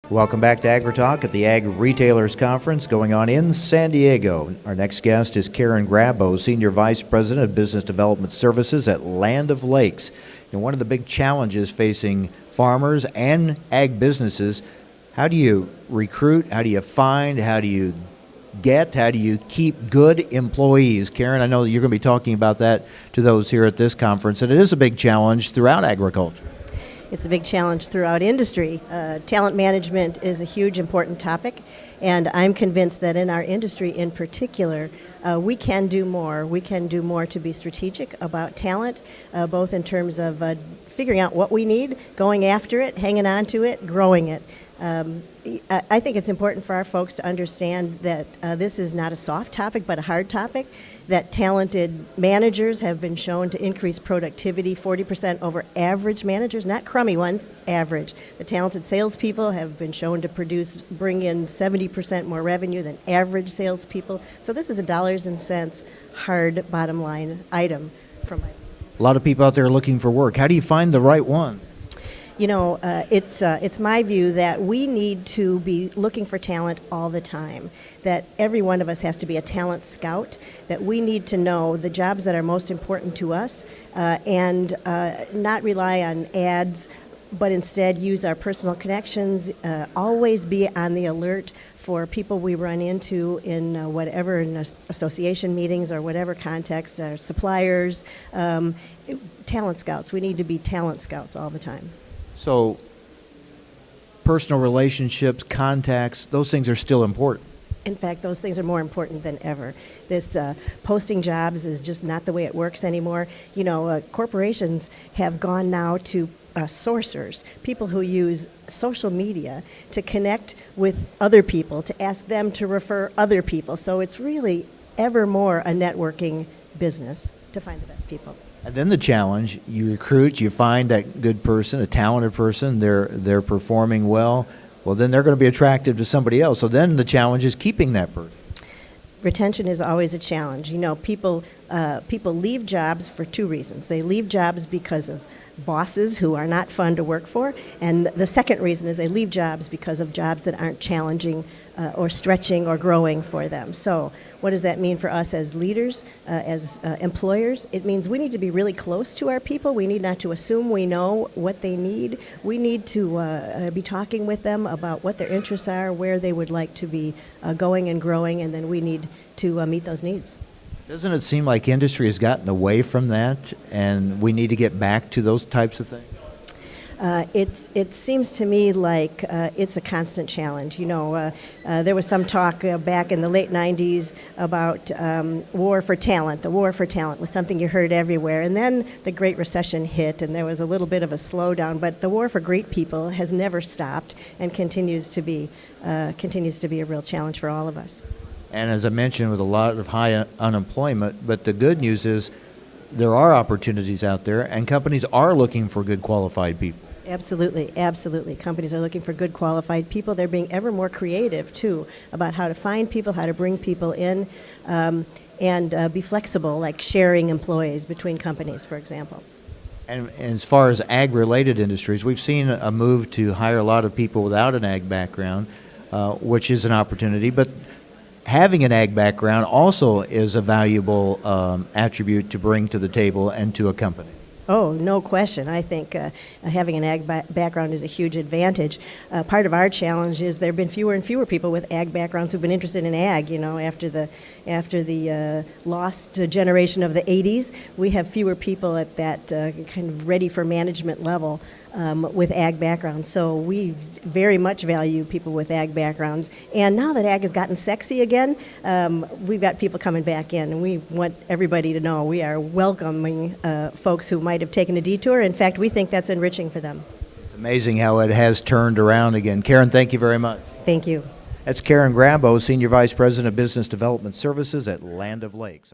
Welcome back to AgriTalk at the Ag Retailers Conference going on in San Diego. Our next guest is Karen Grabow, Senior Vice President of Business Development Services at Land O'Lakes. And one of the big challenges facing farmers and ag businesses, how do you recruit, how do you find, how do you keep good employees? Karen, I know you're going to be talking about that to those here at this conference, and it is a big challenge throughout agriculture. It's a big challenge throughout industry. Talent management is a huge, important topic, and I'm convinced that in our industry in particular, we can do more. We can do more to be strategic about talent, both in terms of figuring out what we need, going after it, hanging on to it, growing it. I think it's important for our folks to understand that this is not a soft topic, but a hard topic, that talented managers have been shown to increase productivity 40% over average managers, not crummy ones, average. The talented salespeople have been shown to bring in 70% more revenue than average salespeople. So this is a dollars and cents hard bottom line item. A lot of people out there looking for work. How do you find the right one? You know, it's my view that we need to be looking for talent all the time, that every one of us has to be a talent scout, that we need to know the jobs that are most important to us and not rely on ads, but instead use our personal connections, always be on the alert for people we run into in whatever, in association meetings or whatever context, our suppliers, talent scouts. We need to be talent scouts all the time. So personal relationships, contacts, those things are still important. In fact, those things are more important than ever. This posting jobs is just not the way it works anymore. You know, corporations have gone now to sourcers, people who use social media to connect with other people, to ask them to refer other people. So it's really ever more a networking business to find the best people. And then the challenge, you recruit, you find that good person, a talented person, they're performing well. Well, then they're going to be attractive to somebody else. So then the challenge is keeping that person. Retention is always a challenge. You know, people leave jobs for two reasons. They leave jobs because of bosses who are not fun to work for, and the second reason is they leave jobs because of jobs that aren't challenging or stretching or growing for them. So what does that mean for us as leaders, as employers? It means we need to be really close to our people. We need not to assume we know what they need. We need to be talking with them about what their interests are, where they would like to be going and growing, and then we need to meet those needs. Doesn't it seem like industry has gotten away from that and we need to get back to those types of things? It seems to me like it's a constant challenge. You know, there was some talk back in the late 90s about war for talent. The war for talent was something you heard everywhere. And then the Great Recession hit and there was a little bit of a slowdown. But the war for great people has never stopped and continues to be a real challenge for all of us. And as I mentioned, with a lot of high unemployment, but the good news is there are opportunities out there and companies are looking for good qualified people. Absolutely. Absolutely. Companies are looking for good qualified people. They're being ever more creative, too, about how to find people, how to bring people in, and be flexible, like sharing employees between companies, for example. And as far as ag-related industries, we've seen a move to hire a lot of people without an ag background, which is an opportunity. But having an ag background also is a valuable attribute to bring to the table and to a company. Oh, no question. I think having an ag background is a huge advantage. Part of our challenge is there have been fewer and fewer people with ag backgrounds who've been interested in ag. You know, after the lost generation of the 80s, we have fewer people at that kind of ready for management level with ag backgrounds. So we very much value people with ag backgrounds. And now that ag has gotten sexy again, we've got people coming back in, and we want everybody to know we are welcoming folks who might have taken a detour. In fact, we think that's enriching for them. It's amazing how it has turned around again. Karen, thank you very much. Thank you. That's Karen Grabow, Senior Vice President of Business Development Services at Land O'Lakes.